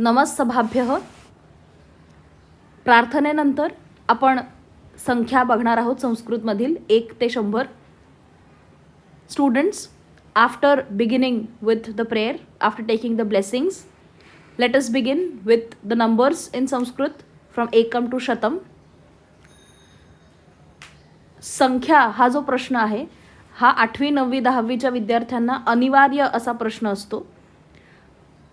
नमस्सभाभ्यः. प्रार्थनेनंतर आपण संख्या बघणार आहोत संस्कृतमधील 1 ते 100. Students, after beginning with the prayer, after taking the blessings, let us begin with the numbers in Sanskrit from एकम टू शतम. संख्या हा जो प्रश्न आहे हा 8वी 9वी 10वीच्या विद्यार्थ्यांना अनिवार्य असा प्रश्न असतो.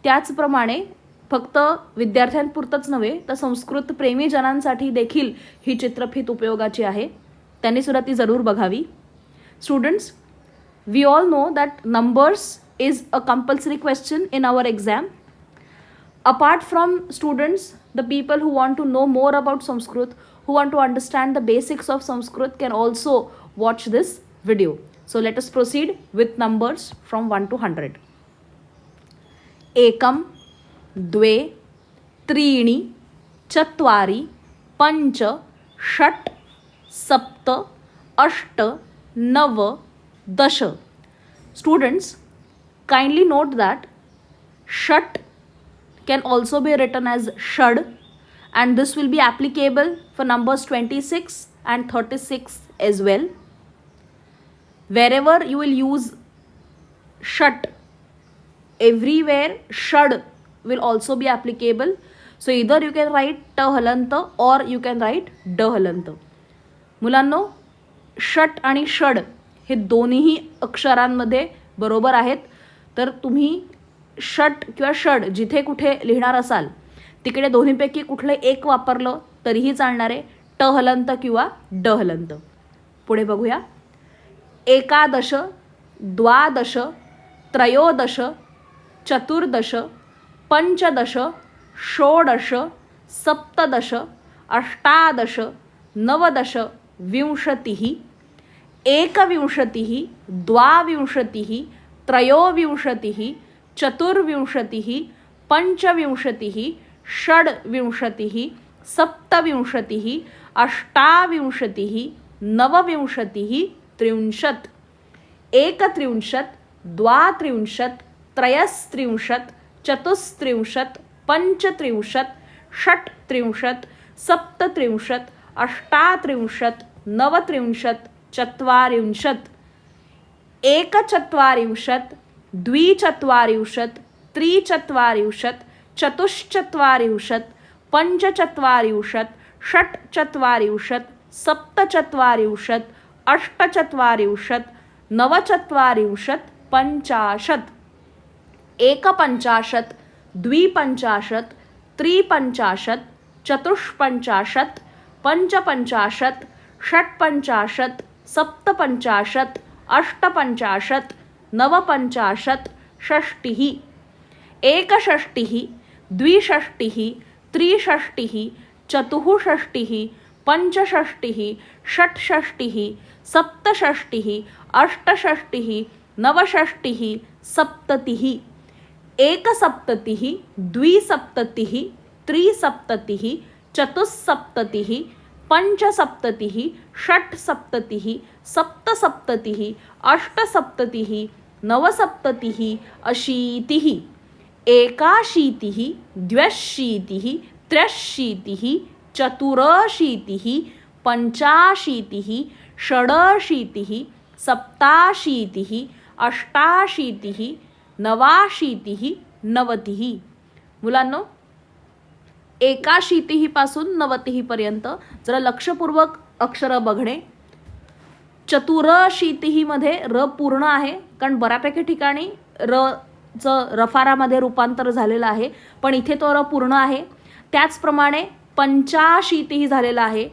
त्याचप्रमाणे फक्त विद्यार्थ्यांपुरतंच नव्हे तर संस्कृत प्रेमी जनांसाठी देखील ही चित्रफीत उपयोगाची आहे. त्यांनी सुद्धा ती जरूर बघावी. Students, we all know that numbers is a compulsory question in our exam. Apart from students, the people who want to know more about Sanskrit, who want to understand the basics of Sanskrit can also watch this video. So let us proceed with numbers from 1 to 100. एकम, द्वे, त्रीणि, चत्वारि, पञ्च, षट्, सप्त, अष्ट, नव, दश. Students, kindly note that षट् can also be written as shad, and this will be applicable for numbers 26 and 36 as well. Wherever you will use shat, everywhere shad will also be applicable. So either you can write ta halanta or you can write da halanta. मुलांनो, षट आणि षड हे दोन्हीही अक्षरांमध्ये बरोबर आहेत. तर तुम्ही षट किंवा षड जिथे कुठे लिहिणार असाल तिकडे दोन्हीपैकी कुठले एक वापरलं तरीही चालणार आहे. ट हलंत किंवा ड हलंत. पुढे बघूया. एकादश, द्वादश, त्रयोदश, चतुर्दश, पंचदश, षोडश, सप्तदश, अष्टादश, नवदश, विंशतिः, एकविंशतिः, द्वाविंशतिः, त्रयोविंशतिः, चतुर्विंशतिः, पंचविंशतिः, षड्विंशतिः, सप्तविंशतिः, अष्टाविंशतिः, नवविंशतिः, त्रिंशत्. एकत्रिंशत्, द्वात्रिंशत्, त्रयस्त्रिंशत्, चतुस्त्रिंशत्, पञ्चत्रिंशत्, षट्त्रिंशत्, सप्तत्रिंशत्, अष्टात्रिंशत्, नवत्रिंशत्, चत्वारिंशत्. एकचत्वारिंशत्, द्विचत्वारिंशत्, त्रिचत्वारिंशत्, चतुश्चत्वारिंशत्, पञ्चचत्वारिंशत्, षट्चत्वारिंशत्, सप्तचत्वारिंशत्, अष्टचत्वारिंशत्, नवचत्वारिंशत्, पञ्चाशत्. एकपञ्चाशत्, द्विपञ्चाशत्, त्रिपञ्चाशत्, चतुष्पञ्चाशत्, पञ्चपञ्चाशत्, षट्पञ्चाशत्, सप्तपञ्चाशत्, अष्टपञ्चाशत्, नवपञ्चाशत्, षष्टिः. एकषष्टिः, द्विषष्टिः, त्रिषष्टिः, चतुःषष्टिः, पञ्चषष्टिः, षट्षष्टिः, सप्तषष्टिः, अष्टषष्टिः, नवषष्टिः, सप्ततिः. एकसप्ततिः, द्विसप्ततिः, त्रिसप्ततिः, चतुस्सप्ततिः, पञ्चसप्ततिः, षट्सप्ततिः, सप्तसप्ततिः, अष्टसप्ततिः, नवसप्ततिः, अशीतिः. एकाशीतिः, द्व्यशीतिः, त्र्यशीतिः, चतुरशीतिः, पञ्चाशीतिः, षडशीतिः, सप्ताशीतिः, अष्टाशीतिः, नवाशीतिः, नवतिः. मुलांनो, एकाशीतिहीपासून नवतिहीपर्यंत जरा लक्षपूर्वक अक्षरं बघणे. चतुरशीतिहीमध्ये र पूर्ण आहे कारण बऱ्यापैकी ठिकाणी रचं रफारामध्ये रूपांतर झालेलं आहे, पण इथे तो र पूर्ण आहे. त्याचप्रमाणे पंचाशीतिही झालेलं आहे.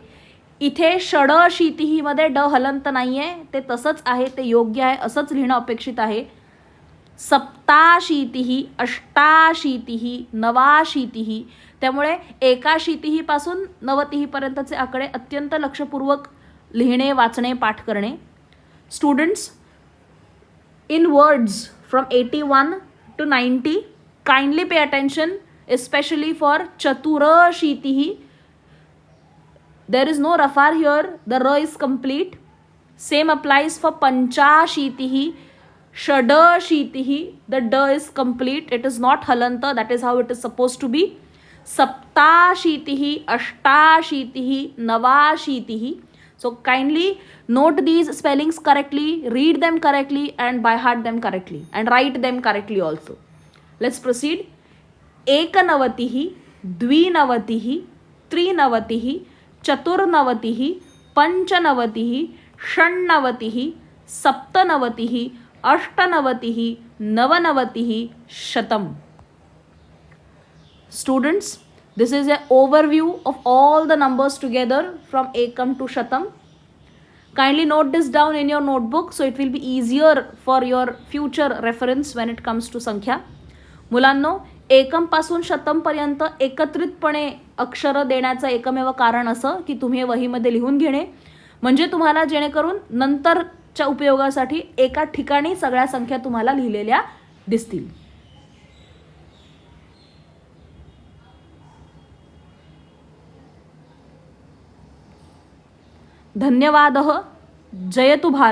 इथे षडशीतिहीमध्ये ड हलंत नाही आहे, ते तसंच आहे, ते योग्य आहे, असंच लिहिणं अपेक्षित आहे. सप्ताशीतिः, अष्टाशीतिः, नवाशीतिः. त्यामुळे एकाशीतिहीपासून नवतिहीपर्यंतचे आकडे अत्यंत लक्षपूर्वक लिहिणे, वाचणे, पाठ करणे. Students, in words from 81 to 90, kindly pay attention, especially for chaturashitiः. There is no rafar here, the ra is complete. Same applies for panchashitiः. षडशीतिः, the d is complete, it is not halanta, that is how it is supposed to be. सप्ताशीतिः, अष्टाशीतिः, नवाशीतिः. So kindly note these spellings correctly, read them correctly and by heart them correctly and write them correctly also. Let's proceed. एकनवतिः, द्विनवतिः, त्रिनवतिः, चतुर्नवतिः, पञ्चनवतिः, षण्णवतिः, सप्तनवतिः, अष्टनवतिः, नवनवतिः, शतम्. Students, this is an overview of all the numbers together from ekam to shatam. Kindly note this down in your notebook so it will be easier for your future reference when it comes to संख्या. मुलांनो, एकम पासून शतम पर्यंत एकत्रितपणे अक्षर देण्याचं एकमेव कारण असं की तुम्ही हे वहीमध्ये लिहून घेणे, म्हणजे तुम्हाला जेणेकरून नंतरच्या उपयोगासाठी एका ठिकाणी सगळ्या संख्या तुम्हाला लिहिलेल्या दिसतील. धन्यवादः. जयतु भारत.